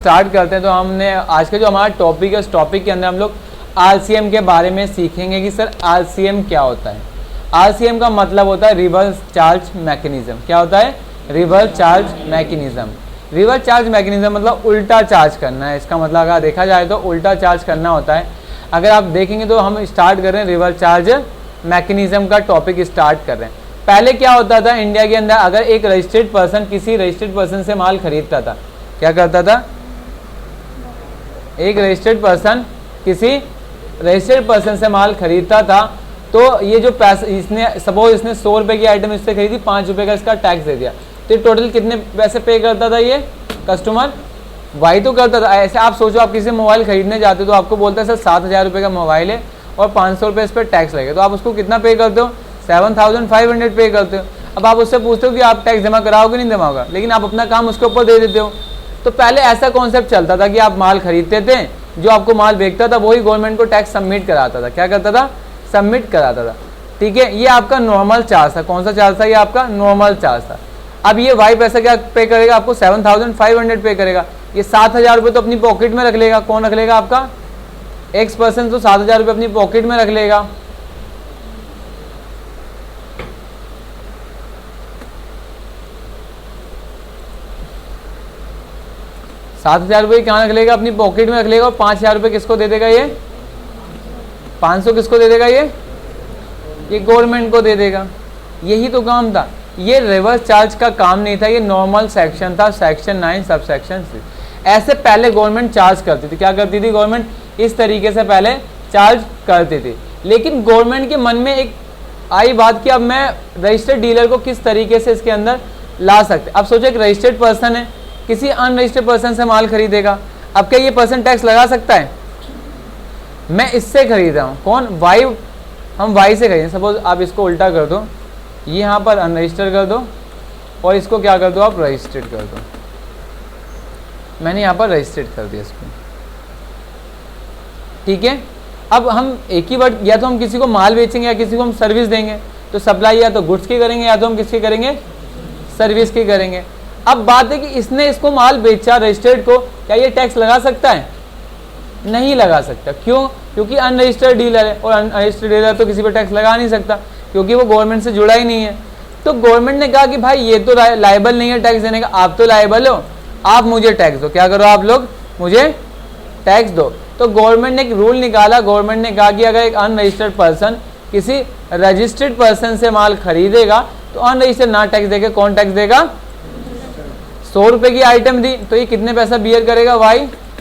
Start करते हैं। तो हमने आज का जो हमारा टॉपिक है उस टॉपिक के अंदर हम लोग आरसीएम के बारे में सीखेंगे कि सर आरसीएम क्या होता है। आरसीएम का मतलब होता है रिवर्स चार्ज मैकेनिज्म। क्या होता है? Reverse charge mechanism. Reverse charge mechanism मतलब उल्टा चार्ज करना है। इसका मतलब अगर देखा जाए तो उल्टा चार्ज करना होता है। अगर आप देखेंगे तो हम स्टार्ट कर रहे हैं रिवर्स चार्ज मैकेनिज्म का टॉपिक स्टार्ट कर रहे हैं। पहले क्या होता था इंडिया के अंदर, अगर एक रजिस्टर्ड पर्सन किसी रजिस्टर्ड पर्सन से माल खरीदता था, क्या करता था? एक रजिस्टर्ड पर्सन किसी रजिस्टर्ड पर्सन से माल खरीदता था तो ये जो पैसा इसने सपोज इसने 100 रुपये की आइटम इससे खरीदी, 5 रुपये का इसका टैक्स दे दिया, तो टोटल कितने पैसे पे करता था ये कस्टमर? वाई तो करता था। ऐसे आप सोचो, आप किसी मोबाइल खरीदने जाते हो तो आपको बोलता है सर 7,000 रुपये का मोबाइल है और 500 रुपये इस पर टैक्स लगेगा, तो आप उसको कितना पे करते हो? 7,500 पे करते हो। अब आप उससे पूछते हो कि आप टैक्स जमा कराओगे नहीं जमाओगे, लेकिन आप अपना काम उसके ऊपर दे देते हो। तो पहले ऐसा कॉन्सेप्ट चलता था कि आप माल खरीदते थे, जो आपको माल बेचता था वही गवर्नमेंट को टैक्स सबमिट कराता था। क्या करता था? सबमिट कराता था। ठीक है, ये आपका नॉर्मल चार्ज था। कौन सा चार्ज था? ये आपका नॉर्मल चार्ज था। अब ये वाई पैसा क्या पे करेगा? आपको 7,500 पे करेगा। ये 7,000 रुपये तो अपनी पॉकेट में रख लेगा। कौन रख लेगा? आपका एक्स पर्सन तो 7,000 रुपये अपनी पॉकेट में रख लेगा। ₹7,000 कहाँ रख लेगा? अपनी पॉकेट में रख लेगा। और 5,000 रुपये किसको दे देगा? ये 500 किसको दे देगा? ये गवर्नमेंट को दे देगा। यही तो काम था। ये रिवर्स चार्ज का काम नहीं था, ये नॉर्मल सेक्शन था, सेक्शन 9 सब सेक्शन 6। ऐसे पहले गवर्नमेंट चार्ज करती थी। क्या करती थी गवर्नमेंट? इस तरीके से पहले चार्ज करती थी। लेकिन गवर्नमेंट के मन में एक आई बात कि अब मैं रजिस्टर्ड डीलर को किस तरीके से इसके अंदर ला सकते। अब सोचो, एक रजिस्टर्ड पर्सन है किसी अनरजिस्टर्ड पर्सन से माल खरीदेगा। अब क्या ये पर्सन टैक्स लगा सकता है? मैं इससे खरीद रहा हूँ, कौन? वाई। हम वाई से खरीदें। सपोज आप इसको उल्टा कर दो, ये यहाँ पर अनरजिस्टर्ड कर दो और इसको क्या कर दो? आप रजिस्टर्ड कर दो। मैंने यहाँ पर रजिस्टर्ड कर दिया इसको। ठीक है, अब हम एक ही वर्ड, या तो हम किसी को माल बेचेंगे या किसी को हम सर्विस देंगे। तो सप्लाई या तो गुड्स की करेंगे या तो हम किसकी करेंगे? सर्विस की करेंगे। अब बात है कि इसने इसको माल बेचा रजिस्टर्ड को, क्या ये टैक्स लगा सकता है? नहीं लगा सकता। क्यों? क्योंकि अनरजिस्टर्ड डीलर है और अनरजिस्टर्ड डीलर तो किसी पर टैक्स लगा नहीं सकता क्योंकि वो गवर्नमेंट से जुड़ा ही नहीं है। तो गवर्नमेंट ने कहा कि भाई ये तो लायबल नहीं है टैक्स देने का, आप तो लायबल हो, आप मुझे टैक्स दो। क्या करो आप लोग? मुझे टैक्स दो। तो गवर्नमेंट ने एक रूल निकाला। गवर्नमेंट ने कहा कि अगर एक अनरजिस्टर्ड पर्सन किसी रजिस्टर्ड पर्सन से माल खरीदेगा तो अनरजिस्टर्ड ना टैक्स देगा। कौन टैक्स देगा? 100 रुपये की आइटम दी तो ये कितने पैसा बियर करेगा? वाई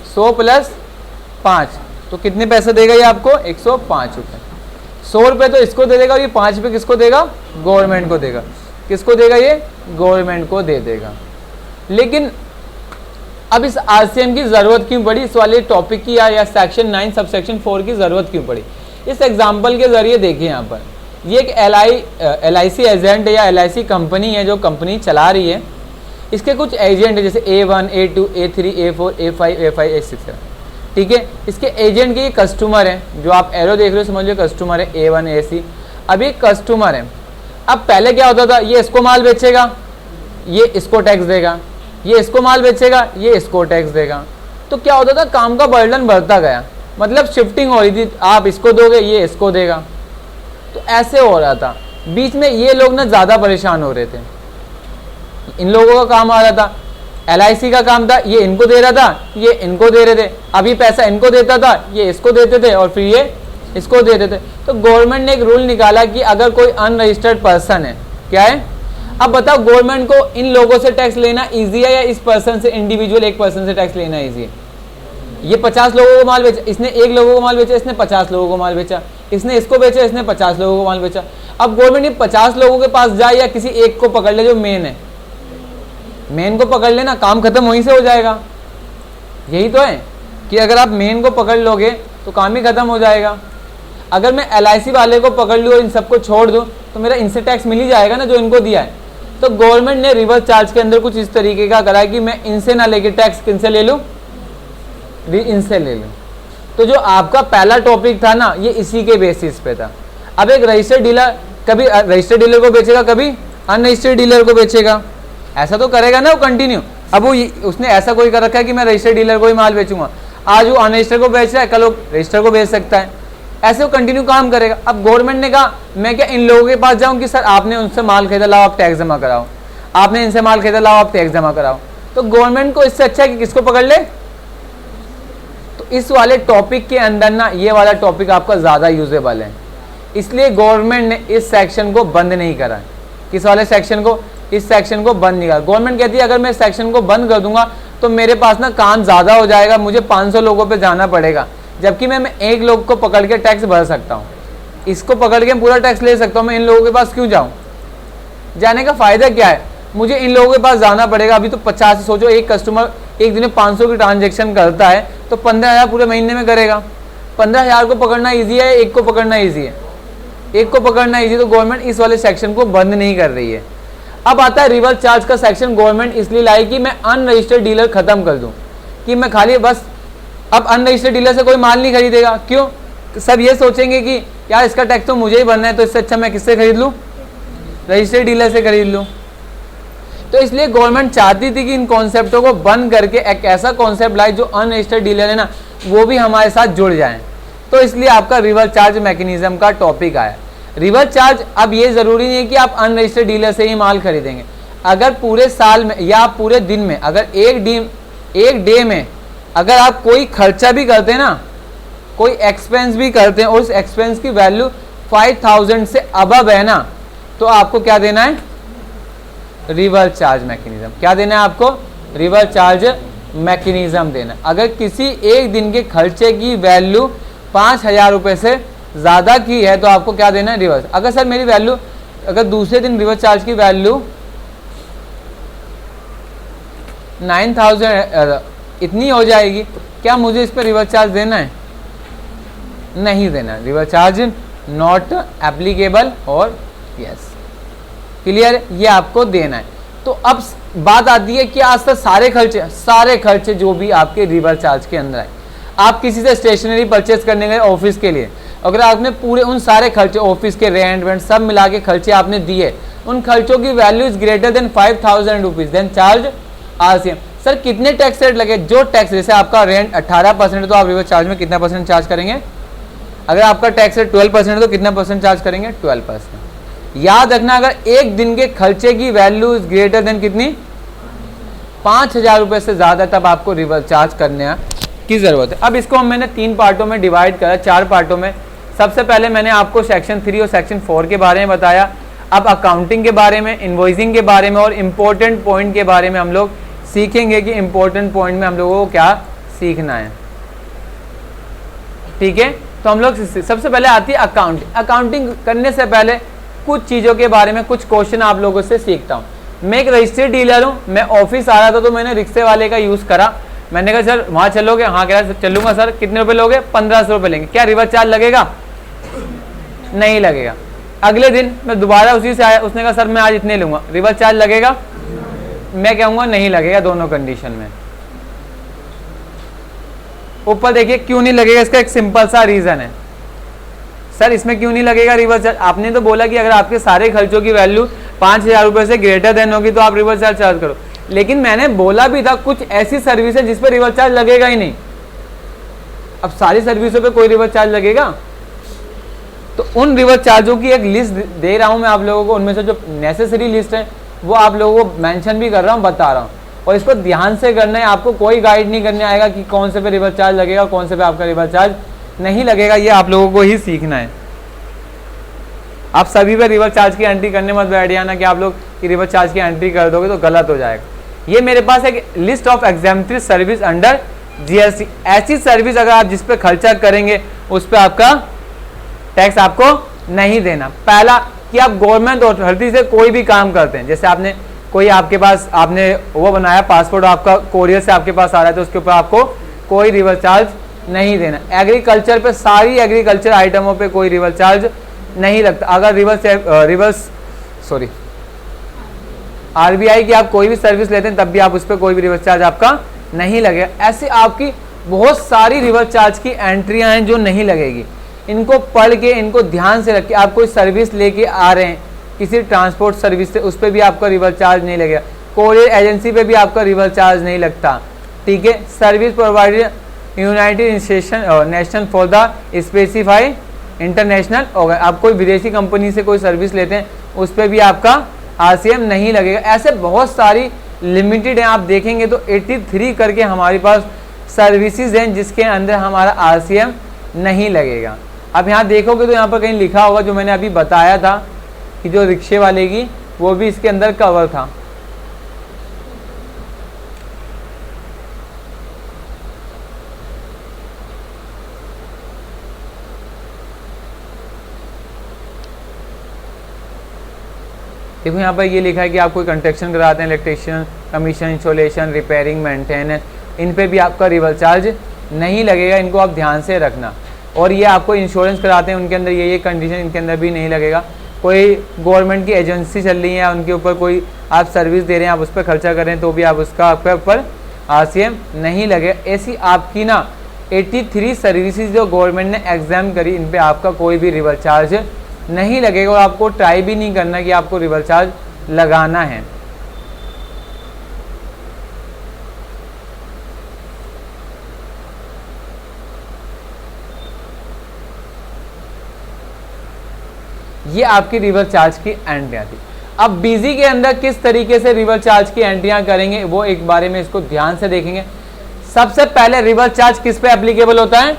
100 + 5 तो कितने पैसे देगा ये आपको? 105 रुपये। 100 रुपये तो इसको दे देगा और ये 5 रुपये किसको देगा? गवर्नमेंट को देगा। किसको देगा? ये गवर्नमेंट को दे देगा। लेकिन अब इस आरसीएम की जरूरत क्यों पड़ी? इस वाले टॉपिक की या सेक्शन 9 सब सेक्शन 4 की जरूरत क्यों पड़ी? इस एग्जाम्पल के जरिए देखिए, यहाँ पर ये एक LIC एजेंट है या LIC कंपनी है जो कंपनी चला रही है। इसके कुछ एजेंट है जैसे A1, A2, A3, A4, A5, A5, A6। ठीक है, इसके एजेंट के ये कस्टमर हैं, जो आप एरो देख रहे हो समझ लो कस्टमर है A1, AC। अब ये कस्टमर है। अब पहले क्या होता था? ये इसको माल बेचेगा, ये इसको टैक्स देगा, ये इसको माल बेचेगा, ये इसको टैक्स देगा। तो क्या होता था? काम का बर्डन बढ़ता गया, मतलब शिफ्टिंग हो रही थी। आप इसको दोगे, ये इसको देगा, तो ऐसे हो रहा था। बीच में ये लोग ना ज़्यादा परेशान हो रहे थे। इन लोगों का काम आ रहा था, LIC का काम था, ये इनको दे रहा था, ये इनको दे रहे थे। अभी पैसा इनको देता था, ये इसको देते थे और फिर ये इसको देते थे। तो गवर्नमेंट ने एक रूल निकाला कि अगर कोई अनरजिस्टर्ड पर्सन है, क्या है? अब बताओ गवर्नमेंट को इन लोगों से टैक्स लेना ईजी है या इस पर्सन से, इंडिविजुअल एक पर्सन से टैक्स लेना ईजी है? ये 50 लोगों को माल बेचा, इसने 1 लोगों को माल बेचा, इसने 50 लोगों को माल बेचा, इसने इसको बेचा, इसने 50 लोगों को माल बेचा। अब गवर्नमेंट ये 50 लोगों के पास जाए या किसी एक को पकड़ ले जो मेन है? मेन को पकड़ लेना, काम खत्म वहीं से हो जाएगा। यही तो है कि अगर आप मेन को पकड़ लोगे तो काम ही खत्म हो जाएगा। अगर मैं LIC वाले को पकड़ लूँ और इन सबको छोड़ दूँ तो मेरा इनसे टैक्स मिल ही जाएगा ना, जो इनको दिया है। तो गवर्नमेंट ने रिवर्स चार्ज के अंदर कुछ इस तरीके का करा है कि मैं इनसे ना लेके टैक्स किनसे ले लूँ? इनसे ले लूँ। तो जो आपका पहला टॉपिक था ना, ये इसी के बेसिस पे था। अब एक रजिस्टर्ड डीलर कभी रजिस्टर्ड डीलर को बेचेगा, कभी अनरजिस्टर्ड डीलर को बेचेगा। ऐसा तो करेगा ना वो कंटिन्यू। अब वो उसने ऐसा कोई कर रखा है कि मैं रजिस्टर्ड डीलर को ही माल बेचूंगा, आज वो अनरजिस्टर्ड को बेच रहा है, कल वो रजिस्टर्ड को बेच सकता है, ऐसे वो कंटिन्यू काम करेगा। अब गवर्नमेंट ने कहा मैं क्या इन लोगों के पास जाऊं कि सर आपने उनसे माल खरीदा, लाओ आप टैक्स जमा कराओ, आपने इनसे माल खरीदा, लाओ आप टैक्स जमा कराओ। तो गवर्नमेंट को इससे अच्छा है कि किसको पकड़ ले। तो इस वाले टॉपिक के अंदर ना ये वाला टॉपिक आपका ज्यादा यूजेबल है, इसलिए गवर्नमेंट ने इस सेक्शन को बंद नहीं करा। किस वाले सेक्शन को? इस सेक्शन को बंद नहीं करा। गवर्नमेंट कहती है अगर मैं सेक्शन को बंद कर दूंगा तो मेरे पास ना काम ज्यादा हो जाएगा, मुझे 500 लोगों पे जाना पड़ेगा, जबकि मैं एक लोग को पकड़ के टैक्स भर सकता हूँ, इसको पकड़ के पूरा टैक्स ले सकता हूँ, मैं इन लोगों के पास क्यों जाऊँ? जाने का फायदा क्या है? मुझे इन लोगों के पास जाना पड़ेगा। अभी तो 50, सोचो एक कस्टमर एक दिन में 500 की ट्रांजेक्शन करता है तो 15,000 पूरे महीने में करेगा। 15,000 को पकड़ना ईजी है, एक को पकड़ना ईजी है? एक को पकड़ना ईजी। तो गवर्नमेंट इस वाले सेक्शन को बंद नहीं कर रही है। अब आता है रिवर्स चार्ज का सेक्शन। गवर्नमेंट इसलिए लाई कि मैं अनरजिस्टर्ड डीलर खत्म कर दूं, कि मैं खाली बस अब अनरजिस्टर्ड डीलर से कोई माल नहीं खरीदेगा। क्यों? सब ये सोचेंगे कि यार इसका टैक्स तो मुझे ही भरना है, तो इससे अच्छा मैं किससे खरीद लूं? रजिस्टर्ड डीलर से खरीद लूं। तो इसलिए गवर्नमेंट चाहती थी कि इन कॉन्सेप्टों को बंद करके एक ऐसा कॉन्सेप्ट लाए जो अनरजिस्टर्ड डीलर है ना वो भी हमारे साथ जुड़ जाएं। तो इसलिए आपका रिवर्स चार्ज मैकेनिज्म का टॉपिक आया। रिवर्स चार्ज, अब ये जरूरी नहीं है कि आप अनरजिस्टर्ड डीलर से ही माल खरीदेंगे। अगर पूरे साल में या पूरे दिन में, अगर एक डे में अगर आप कोई खर्चा भी करते हैं ना, कोई एक्सपेंस भी करते हैं और उस एक्सपेंस की वैल्यू 5,000 से अबव है ना, तो आपको क्या देना है? Reverse charge mechanism. क्या देना है आपको? रिवर्स चार्ज मैकेनिज्म देना। अगर किसी एक दिन के खर्चे की वैल्यू 5,000 रुपये से ज़्यादा की है तो आपको क्या देना है? रिवर्स। अगर सर मेरी वैल्यू, अगर दूसरे दिन रिवर्स चार्ज की वैल्यू 9,000 इतनी हो जाएगी, क्या मुझे इस पर रिवर्स चार्ज देना है? नहीं देना। रिवर्स चार्ज नॉट एप्लीकेबल और यस, क्लियर? ये आपको देना है। तो अब बात आती है कि आज तक सारे खर्चे जो भी आपके रिवर्स चार्ज के अंदर आए, आप किसी से स्टेशनरी परचेज करने गए ऑफिस के लिए, अगर आपने पूरे उन सारे खर्चे, ऑफिस के रेंट वेंट सब मिला के खर्चे आपने दिए, उन खर्चों की value is greater than 5,000 rupees, then charge RCM। Sir कितने टैक्स रेट लगे? जो टैक्स, जैसे आपका रेंट 18% है तो आप रिवर्स चार्ज में कितना परसेंट चार्ज करेंगे? अगर आपका टैक्स रेट 12% है तो कितना परसेंट चार्ज करेंगे? 12%। याद रखना, अगर एक दिन के खर्चे की वैल्यू इज ग्रेटर देन कितनी? 5,000 रुपये से ज़्यादा, तब आपको रिवर्स चार्ज करने की ज़रूरत है। अब इसको मैंने 3 पार्टों में डिवाइड करा, 4 पार्टों में। सबसे पहले मैंने आपको सेक्शन 3 और सेक्शन 4 के बारे में बताया। अब अकाउंटिंग के बारे में, इनवॉइसिंग के बारे में और इम्पोर्टेंट पॉइंट के बारे में हम लोग सीखेंगे कि इम्पोर्टेंट पॉइंट में हम लोगों को क्या सीखना है। ठीक है, तो हम लोग सबसे पहले आती है अकाउंटिंग। अकाउंटिंग करने से पहले कुछ चीज़ों के बारे में कुछ क्वेश्चन आप लोगों से सीखता हूँ। मैं एक रजिस्टर्ड डीलर हूँ, मैं ऑफिस आ रहा था तो मैंने रिक्शे वाले का यूज़ करा। मैंने कहा सर वहाँ चलोगे? हाँ, कह रहा चलूंगा सर। कितने रुपए लोगे? 1,500 रुपये लेंगे। क्या रिवर्स चार्ज लगेगा? नहीं लगेगा। अगले दिन मैं दोबारा उसी से आया, उसने कहा सर मैं आज इतने लूंगा, रिवर्स चार्ज लगेगा? मैं कहूँगा नहीं लगेगा दोनों कंडीशन में। ऊपर देखिए क्यों नहीं लगेगा, इसका एक सिंपल सा रीज़न है। सर इसमें क्यों नहीं लगेगा रिवर्स चार्ज? आपने तो बोला कि अगर आपके सारे खर्चों की वैल्यू 5,000 रुपये से ग्रेटर देन होगी तो आप रिवर्स चार्ज करो। लेकिन मैंने बोला भी था कुछ ऐसी सर्विस है जिस पर रिवर्स चार्ज लगेगा ही नहीं। अब सारी सर्विसों पे कोई रिवर्स चार्ज लगेगा? तो उन रिवर्स चार्जों की एक लिस्ट दे रहा हूं मैं आप लोगों को। उनमें से जो नेसेसरी लिस्ट है वो आप लोगों को मेंशन भी कर रहा हूं, बता रहा हूं। और इस पर ध्यान से करना है, आपको कोई गाइड नहीं करने आएगा कि कौन से पे रिवर्स चार्ज लगेगा, कौन से पे आपका रिवर्स चार्ज नहीं लगेगा। ये आप लोगों को ही सीखना है। आप सभी पे रिवर्स चार्ज की एंट्री करने मत बैठ जाना कि आप लोग कि रिवर्स चार्ज की एंट्री कर दोगे तो गलत हो जाएगा। ये मेरे पास एक list of exemptory service under GST। ऐसी सर्विस अगर आप जिस पे खर्चा करेंगे उस पर आपका टैक्स आपको नहीं देना। पहला कि आप गवर्नमेंट अथॉरिटी से कोई भी काम करते हैं, जैसे आपने कोई आपके पास आपने वो बनाया पासपोर्ट, आपका कोरियर से आपके पास आ रहा है तो उसके ऊपर आपको कोई रिवर्स चार्ज नहीं देना। एग्रीकल्चर पे, सारी एग्रीकल्चर आइटमों पे कोई रिवर्स चार्ज नहीं लगता। अगर RBI की आप कोई भी सर्विस लेते हैं तब भी आप उस पर कोई भी रिवर्स चार्ज आपका नहीं लगेगा। ऐसे आपकी बहुत सारी रिवर्स चार्ज की एंट्रियां हैं जो नहीं लगेगी। इनको पढ़ के, इनको ध्यान से रख के, आप कोई सर्विस लेके आ रहे हैं किसी ट्रांसपोर्ट सर्विस से, उस पर भी आपका रिवर्स चार्ज नहीं लगेगा। कोरियर एजेंसी पे भी आपका रिवर्स चार्ज नहीं लगता, ठीक है। Service provided United station national for the specify international होगा, आप कोई विदेशी कंपनी से कोई सर्विस लेते हैं उस पर भी आपका RCM नहीं लगेगा। ऐसे बहुत सारी लिमिटेड हैं, आप देखेंगे तो 83 करके हमारे पास सर्विसेज हैं जिसके अंदर हमारा RCM नहीं लगेगा। अब यहाँ देखोगे तो यहाँ पर कहीं लिखा होगा, जो मैंने अभी बताया था कि जो रिक्शे वाले की, वो भी इसके अंदर कवर था। देखो यहाँ पर ये लिखा है कि आप कोई कंस्ट्रक्शन कराते हैं, electrician, commission, installation, repairing, maintenance, इन पे भी आपका रिवर्स चार्ज नहीं लगेगा, इनको आप ध्यान से रखना। और ये आपको इंश्योरेंस कराते हैं, उनके अंदर ये कंडीशन, इनके अंदर भी नहीं लगेगा। कोई गवर्नमेंट की एजेंसी चल रही है, उनके ऊपर कोई आप सर्विस दे रहे हैं, आप उस पर खर्चा कर रहे हैं, तो भी आप उसका आपके ऊपर RCM नहीं लगेगा। ऐसी आपकी ना 83 सर्विसेज जो गवर्नमेंट ने एग्जाम करी, इन पर आपका कोई भी रिवर्स चार्ज नहीं लगेगा, और आपको ट्राई भी नहीं करना कि आपको रिवर्स चार्ज लगाना है। ये आपकी रिवर्स चार्ज की एंट्रियां थी। अब बीजी के अंदर किस तरीके से रिवर्स चार्ज की एंट्रियां करेंगे, वो एक बारे में इसको ध्यान से देखेंगे। सबसे पहले रिवर्स चार्ज किस पे एप्लीकेबल होता है?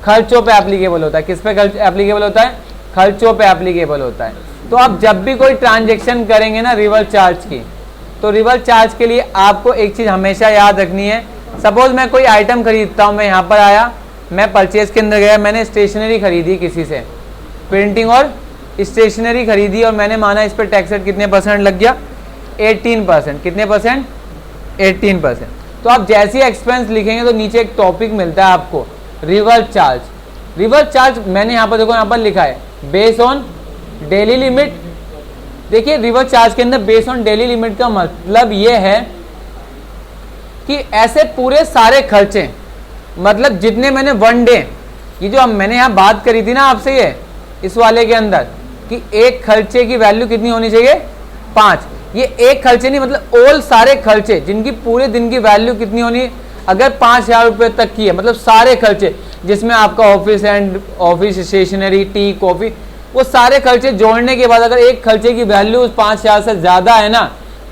खर्चों पे एप्लीकेबल होता है। किस पे एप्लीकेबल होता है? खर्चों पे एप्लीकेबल होता है। तो आप जब भी कोई ट्रांजेक्शन करेंगे ना रिवर्स चार्ज की, तो रिवर्स चार्ज के लिए आपको एक चीज़ हमेशा याद रखनी है। सपोज मैं कोई आइटम खरीदता हूँ, मैं यहाँ पर आया, मैं परचेज के अंदर गया, मैंने स्टेशनरी खरीदी किसी से, प्रिंटिंग और स्टेशनरी खरीदी, और मैंने माना इस पर टैक्स रेट कितने % लग गया? 18%। कितने %? 18%। तो आप जैसे ही एक्सपेंस लिखेंगे तो नीचे एक टॉपिक मिलता है आपको, रिवर्स चार्ज। रिवर्स चार्ज मैंने यहाँ पर देखो, यहाँ पर लिखा है बेस ऑन डेली लिमिट। देखिए रिवर्स चार्ज के अंदर बेस ऑन डेली लिमिट का मतलब ये है कि ऐसे पूरे सारे खर्चे, मतलब जितने मैंने वन डे, ये जो मैंने यहाँ बात करी थी ना आपसे, ये इस वाले के अंदर कि एक खर्चे की वैल्यू कितनी होनी चाहिए? 5। ये एक खर्चे नहीं, मतलब ऑल सारे खर्चे जिनकी पूरे दिन की वैल्यू कितनी होनी, अगर 5,000 रुपये तक की है, मतलब सारे खर्चे जिसमें आपका office and office stationery, tea, coffee, वो सारे खर्चे जोड़ने के बाद अगर एक खर्चे की वैल्यू 5,000 से ज़्यादा है ना,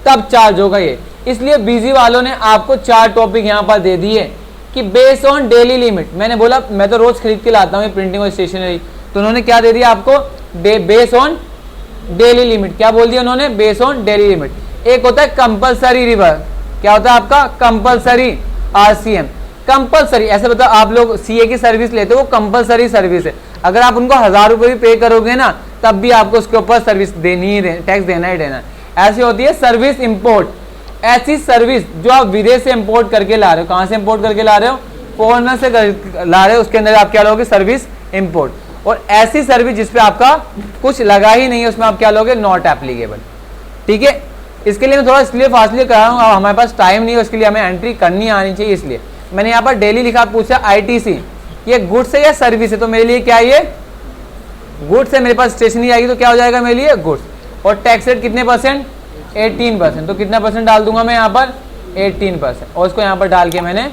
तब चार्ज होगा ये। इसलिए बीजी वालों ने आपको 4 टॉपिक यहाँ पर दे दिए कि बेस ऑन डेली लिमिट। मैंने बोला मैं तो रोज़ खरीद के लाता हूँ प्रिंटिंग और स्टेशनरी, तो उन्होंने क्या दे दिया आपको? Base on daily limit. क्या बोल दिया उन्होंने? Base on daily limit. एक होता है कंपलसरी रिवर्स, क्या होता है आपका? Compulsory RCM। कंपलसरी ऐसे बताओ, आप लोग CA की सर्विस लेते हो, वो कंपलसरी सर्विस है। अगर आप उनको 1,000 रुपये भी पे करोगे ना, तब भी आपको उसके ऊपर सर्विस देनी ही, टैक्स देना ही देना। ऐसी होती है सर्विस इंपोर्ट। ऐसी सर्विस जो आप विदेश से इंपोर्ट करके ला रहे हो, कहाँ से इंपोर्ट करके ला रहे हो? फॉरेनर से ला रहे हो, उसके अंदर आप क्या लोगे? Service import. और ऐसी सर्विस जिसपे आपका कुछ लगा ही नहीं है, उसमें आप क्या लोगे? Not applicable. ठीक है, इसके लिए मैं थोड़ा इसलिए फासले करा रहा हूँ, हमारे पास टाइम नहीं है, उसके लिए हमें एंट्री करनी आनी चाहिए, इसलिए मैंने यहाँ पर डेली लिखा। पूछा ITC ये गुड्स है या सर्विस है, तो मेरे लिए क्या है? ये गुड्स है। मेरे पास स्टेशनरी आएगी तो क्या हो जाएगा मेरे लिए? गुड्स। और टैक्स रेट कितने %? 18%। तो कितना % डाल दूंगा मैं यहाँ पर? 18%। और उसको यहाँ पर डाल के मैंने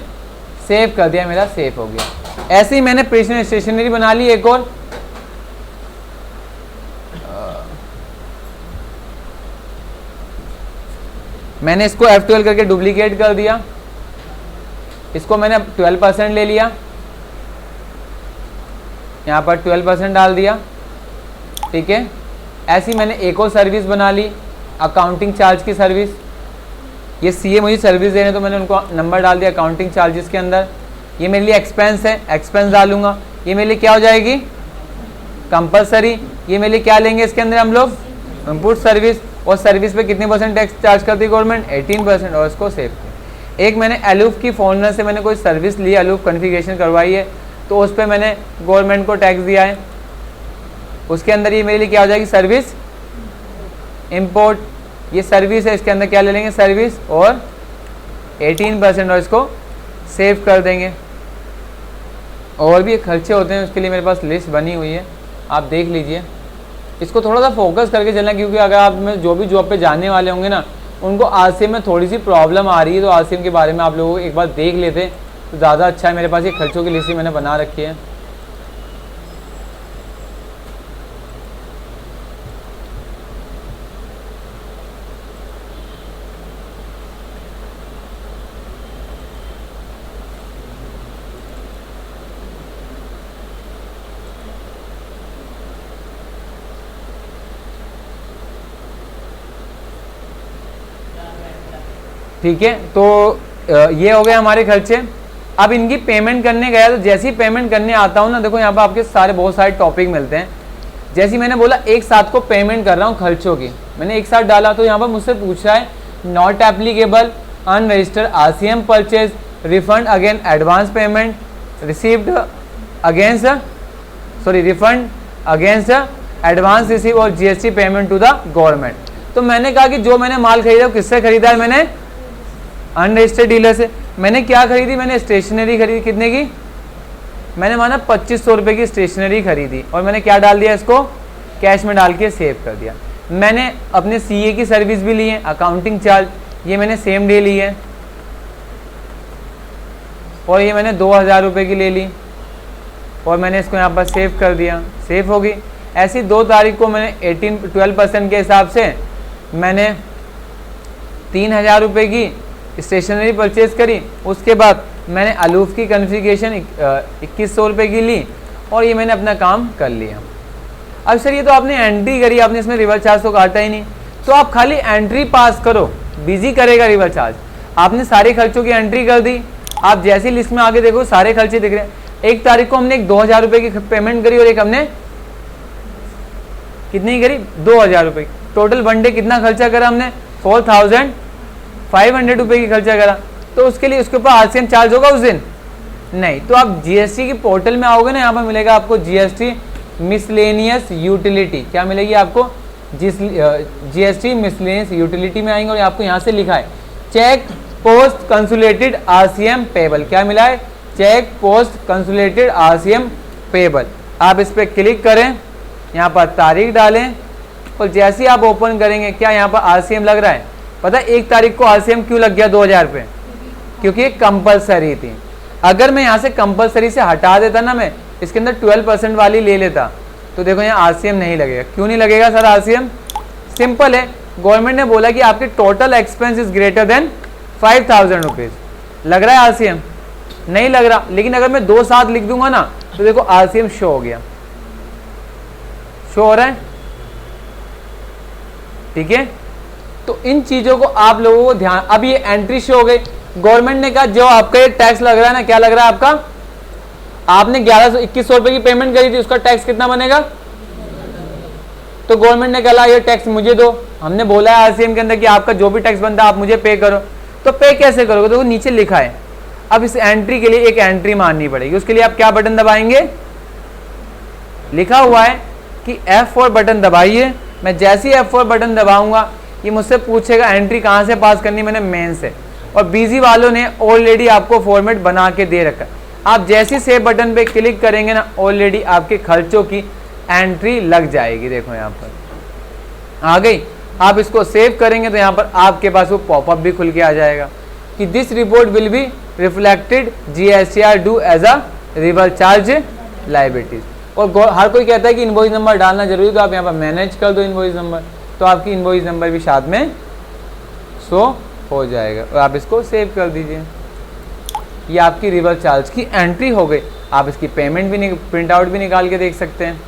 सेव कर दिया, मेरा सेव हो गया। ऐसे ही मैंने स्टेशनरी बना ली एक और, मैंने इसको F12 करके डुप्लीकेट कर दिया, इसको मैंने 12% ले लिया, यहाँ पर 12% डाल दिया। ठीक है, ऐसी मैंने एक और सर्विस बना ली, अकाउंटिंग चार्ज की सर्विस। ये CA मुझे सर्विस दे रहे हैं तो मैंने उनको नंबर डाल दिया अकाउंटिंग चार्जेस के अंदर। ये मेरे लिए एक्सपेंस है, एक्सपेंस डालूंगा। ये मेरे लिए क्या हो जाएगी? कंपलसरी। ये मेरे लिए क्या लेंगे इसके अंदर हम लोग? Input service. और सर्विस पे कितने % टैक्स चार्ज करती है गवर्नमेंट? 18%। और इसको सेव किया। एक मैंने अलूफ की फॉर्नर से मैंने कोई सर्विस ली, अलूफ कॉन्फ़िगरेशन करवाई है, तो उस पर मैंने गवर्नमेंट को टैक्स दिया है, उसके अंदर ये मेरे लिए क्या हो जाएगी? Service import. ये सर्विस है, इसके अंदर क्या ले लेंगे? सर्विस और 18%, और इसको सेव कर देंगे। और भी खर्चे होते हैं, उसके लिए मेरे पास लिस्ट बनी हुई है, आप देख लीजिए। इसको थोड़ा सा फोकस करके चलना, क्योंकि अगर आप में जो भी जॉब पे जाने वाले होंगे ना, उनको आरसीएम में थोड़ी सी प्रॉब्लम आ रही है, तो आरसीएम के बारे में आप लोगों को एक बार देख लेते तो ज़्यादा अच्छा है। मेरे पास ये खर्चों की लिस्ट मैंने बना रखी है। ठीक है, तो ये हो गए हमारे खर्चे। अब इनकी पेमेंट करने गया तो जैसी पेमेंट करने आता हूँ ना, देखो यहाँ पर आपके सारे बहुत सारे टॉपिक मिलते हैं। जैसे मैंने बोला एक साथ को पेमेंट कर रहा हूँ खर्चों की, मैंने एक साथ डाला तो यहाँ पर मुझसे पूछ रहा है not applicable, unregistered RCM purchase, refund again advance payment, received against refund against advance receive और GST payment to the government. तो मैंने कहा कि जो मैंने माल खरीदा किससे खरीदा है, मैंने अनरजिस्टर्ड डीलर से। मैंने क्या खरीदी, मैंने स्टेशनरी खरीदी। कितने की, मैंने माना 2500 रुपये की स्टेशनरी खरीदी और मैंने क्या डाल दिया, इसको कैश में डाल के सेव कर दिया। मैंने अपने सीए की सर्विस भी ली है, अकाउंटिंग चार्ज, ये मैंने सेम डे ली है और ये मैंने 2000 रुपये की ले ली और मैंने इसको यहाँ पर सेव कर दिया, सेव होगी। ऐसी 2 तारीख को मैंने 12% के हिसाब से मैंने 3000 रुपये की स्टेशनरी परचेज करी। उसके बाद मैंने अलूफ की कन्फिगरेशन 2100 रुपये की ली और ये मैंने अपना काम कर लिया। अब सर ये तो आपने एंट्री करी, आपने इसमें रिवर्स चार्ज तो काटा ही नहीं, तो आप खाली एंट्री पास करो, बिजी करेगा रिवर्स चार्ज। आपने सारे खर्चों की एंट्री कर दी, आप जैसी लिस्ट में आगे देखो सारे खर्चे दिख रहे हैं। 1 तारीख को हमने एक 2000 रुपये की पेमेंट करी और एक हमने कितनी करी, 2000 रुपये। टोटल वन डे कितना खर्चा करा हमने, 4500 रुपये की खर्चा करा। तो उसके लिए उसके ऊपर आरसीएम चार्ज होगा उस दिन नहीं। तो आप जीएसटी की पोर्टल में आओगे ना, यहाँ पर मिलेगा आपको जीएसटी मिसलेनियस यूटिलिटी। क्या मिलेगी आपको, जीएसटी मिसलेनियस यूटिलिटी में आएंगे और आपको यहाँ से लिखा है check post consolidated RCM payable. क्या मिला है, check post consolidated RCM payable. आप इस पर क्लिक करें, यहाँ पर तारीख डालें और जैसे ही आप ओपन करेंगे, क्या यहाँ पर आरसीएम लग रहा है। पता है 1 तारीख को आरसीएम क्यों लग गया 2000 रुपये, क्योंकि ये कंपलसरी थी। अगर मैं यहाँ से कंपलसरी से हटा देता ना, मैं इसके अंदर 12% वाली ले लेता, तो देखो यहाँ आरसीएम नहीं लगेगा। क्यों नहीं लगेगा सर आरसीएम, सिंपल है, गवर्नमेंट ने बोला कि आपके total expense is greater then 5000 rupees. लग रहा है आरसीएम, नहीं लग रहा। लेकिन अगर मैं 2 साथ लिख दूंगा ना, तो देखो आरसीएम शो हो गया, शो हो रहा है। ठीक है, तो इन चीजों को आप लोगों को ध्यान। अब ये एंट्री शो हो गई, गवर्नमेंट ने कहा जो आपका ये टैक्स लग रहा है ना, क्या लग रहा है आपका, आपने 2100 रुपए की पेमेंट करी थी, उसका टैक्स कितना बनेगा। तो गवर्नमेंट ने कहा ये टैक्स मुझे दो। हमने बोला है आरसीएम के अंदर कि आपका जो भी टैक्स बनता है आप मुझे पे करो। तो पे कैसे करोगे, तो नीचे लिखा है। अब इस एंट्री के लिए एक एंट्री मारनी पड़ेगी। उसके लिए आप क्या बटन दबाएंगे, लिखा हुआ है कि F4 बटन दबाइए। मैं जैसे ही F4 बटन दबाऊंगा, ये मुझसे पूछेगा एंट्री कहाँ से पास करनी, मैंने मेन से। और बीजी वालों ने ऑलरेडी आपको फॉर्मेट बना के दे रखा है। आप जैसे सेव बटन पे क्लिक करेंगे ना, ऑलरेडी आपके खर्चों की एंट्री लग जाएगी। देखो यहाँ पर आ गई। आप इसको सेव करेंगे तो यहाँ पर आपके पास वो पॉपअप भी खुल के आ जाएगा कि this report will be reflected GSTR due as a reverse charge liabilities. और हर कोई कहता है कि इनवॉइस नंबर डालना जरूरी, तो आप यहाँ पर मैनेज कर दो इनवॉइस नंबर, तो आपकी इनवॉइस नंबर भी साथ में शो हो जाएगा और आप इसको सेव कर दीजिए। ये आपकी रिवर्स चार्ज की एंट्री हो गई। आप इसकी पेमेंट भी प्रिंट आउट भी निकाल के देख सकते हैं।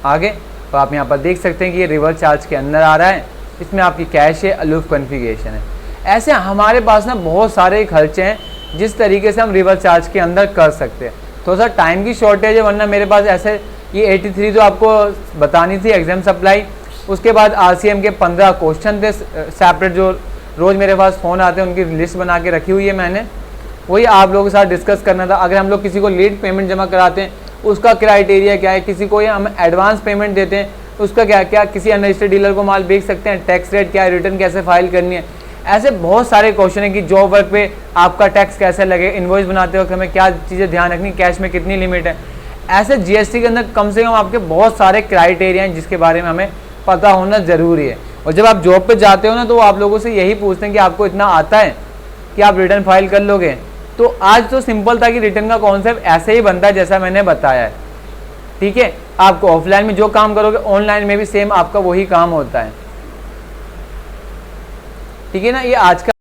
आगे तो आप यहाँ पर देख सकते हैं कि ये रिवर्स चार्ज के अंदर आ रहा है। इसमें आपकी कैश है, अलूफ कॉन्फ़िगरेशन है। ऐसे हमारे पास ना बहुत सारे खर्चे हैं जिस तरीके से हम रिवर्स चार्ज के अंदर कर सकते हैं। थोड़ा सा टाइम की शॉर्टेज है, वरना मेरे पास ऐसे ये 83 जो आपको बतानी थी एग्जाम सप्लाई, उसके बाद आरसीएम के 15 क्वेश्चन थे सेपरेट, जो रोज़ मेरे पास फ़ोन आते हैं, उनकी लिस्ट बना के रखी हुई है मैंने। वही आप लोगों के साथ डिस्कस करना था। अगर हम लोग किसी को लेट पेमेंट जमा कराते हैं, उसका क्राइटेरिया क्या है, किसी को हम एडवांस पेमेंट देते हैं, उसका क्या क्या, किसी अनरजिस्टर्ड डीलर को माल बेच सकते हैं, टैक्स रेट क्या है, रिटर्न कैसे फाइल करनी है। ऐसे बहुत सारे क्वेश्चन है कि जॉब वर्क पे आपका टैक्स कैसे लगे, इन्वॉइस बनाते वक्त हमें क्या चीज़ें ध्यान रखनी, कैश में कितनी लिमिट है। ऐसे जीएसटी के अंदर कम से कम आपके बहुत सारे क्राइटेरिया हैं जिसके बारे में हमें पता होना ज़रूरी है। और जब आप जॉब पे जाते हो ना तो आप लोगों से यही पूछते हैं कि आपको इतना आता है कि आप रिटर्न फाइल कर लोगे। तो आज तो सिंपल था कि रिटर्न का कॉन्सेप्ट ऐसे ही बनता है जैसा मैंने बताया है, ठीक है। आपको ऑफलाइन में जो काम करोगे ऑनलाइन में भी सेम आपका वही काम होता है, ठीक है ना। ये आज का